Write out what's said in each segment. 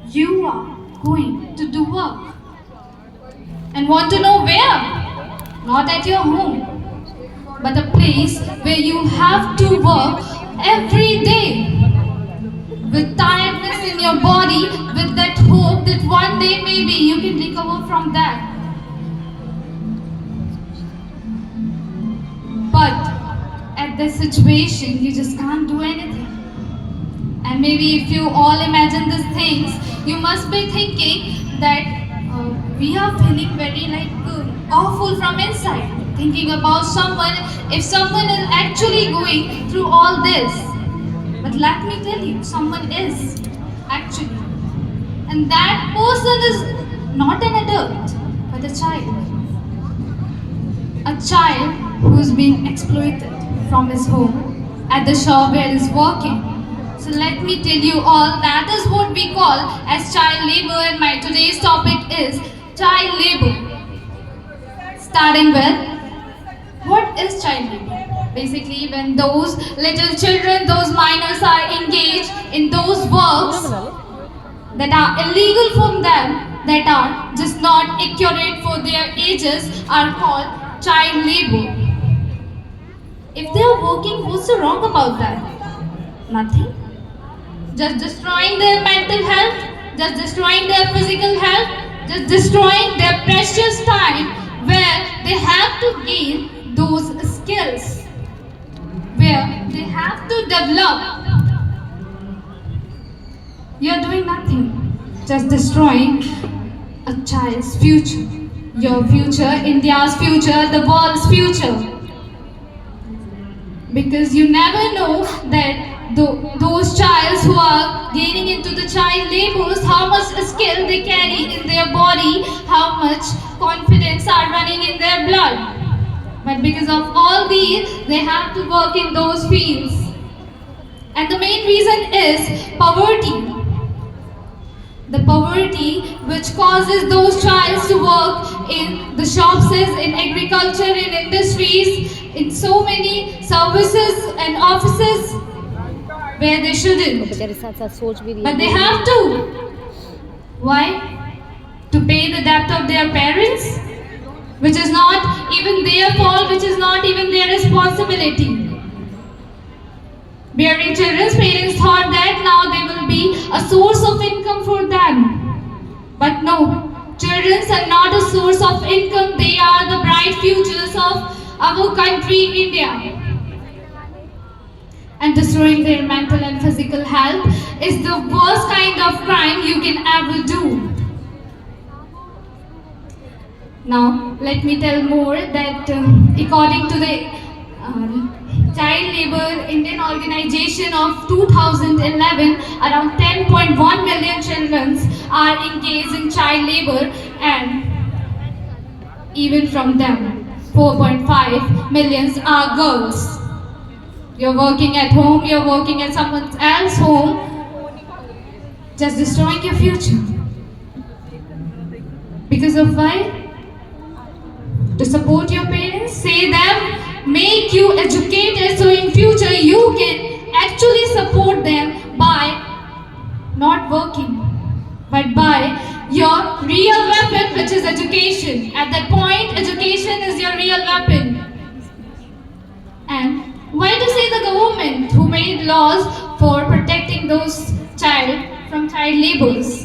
You are going to do work and want to know where? Not at your home, but a place where you have to work every day with tiredness in your body, with that hope that one day maybe you can recover from that. But at this situation, you just can't do anything. And maybe if you all imagine these things, you must be thinking that we are feeling very awful from inside. Thinking about someone, if someone is actually going through all this. But let me tell you, someone is actually. And that person is not an adult, but a child. A child who's been exploited from his home at the shop where he's working. So let me tell you all, that is what we call as child labor, and my today's topic is child labor. Starting with, what is child labor? Basically, when those little children, those minors are engaged in those works that are illegal from them, that are just not accurate for their ages, are called child labor. If they are working, what's the wrong about that? Nothing. Just destroying their mental health, just destroying their physical health, just destroying their precious time where they have to gain those skills, where they have to develop. You're doing nothing, just destroying a child's future. Your future, India's future, the world's future. Because you never know that those childs who are gaining into the child labors, how much skill they carry in their body, how much confidence are running in their blood. But because of all these, they have to work in those fields. And the main reason is poverty. The poverty which causes those childs to work in the shops, in agriculture, in industries, in so many services and offices where they shouldn't. But they have to. Why? To pay the debt of their parents, which is not even their fault, which is not even their responsibility. Bearing children's parents thought that now they will be a source of income for them. But no, children are not a source of income, they are the bright futures of our country, India. And destroying their mental and physical health is the worst kind of crime you can ever do. Now, let me tell more that according to the Child Labor Indian Organization of 2011, around 10.1 million children are engaged in child labor, and even from them, 4.5 million are girls. You're working at home, you're working at someone else's home, just destroying your future. Because of why? To support your parents, say them, make you educated so in future you can actually support them by not working, but by your real weapon, which is education. At that point, education is your real weapon. And why to say the government who made laws for protecting those child from child labors?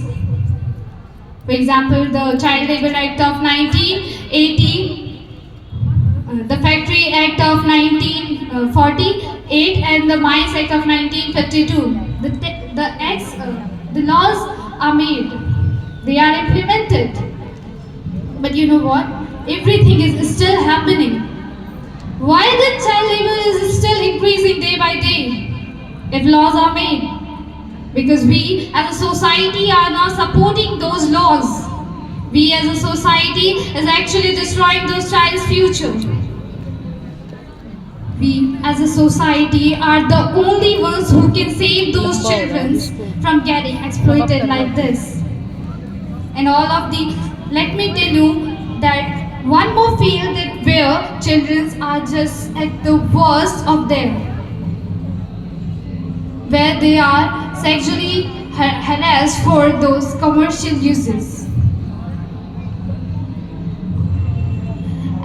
For example, the Child Labor Act of 1980, the Factory Act of 1948, and the Mines Act of 1952. The laws are made, they are implemented. But you know what? Everything is still happening. Why the child labor is still increasing day by day if laws are made? Because we as a society are not supporting those laws. We as a society is actually destroying those child's future. We as a society are the only ones who can save those children from getting exploited like this. And all of the, let me tell you that one more field that where children are just at the worst of them, where they are sexually harassed as for those commercial uses.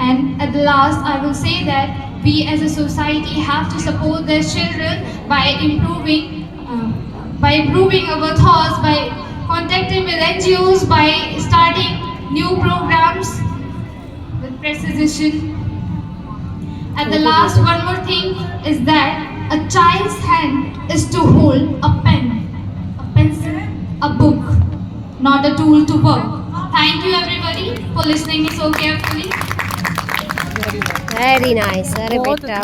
And at the last, I will say that we as a society have to support their children by improving our thoughts, by contacting with NGOs, by starting new programs with precision. At the last, one more thing is that a child's hand is to hold a pen, a pencil, a book, not a tool to work. Thank you everybody for listening me so carefully. Very nice, अरे बहुत बेटा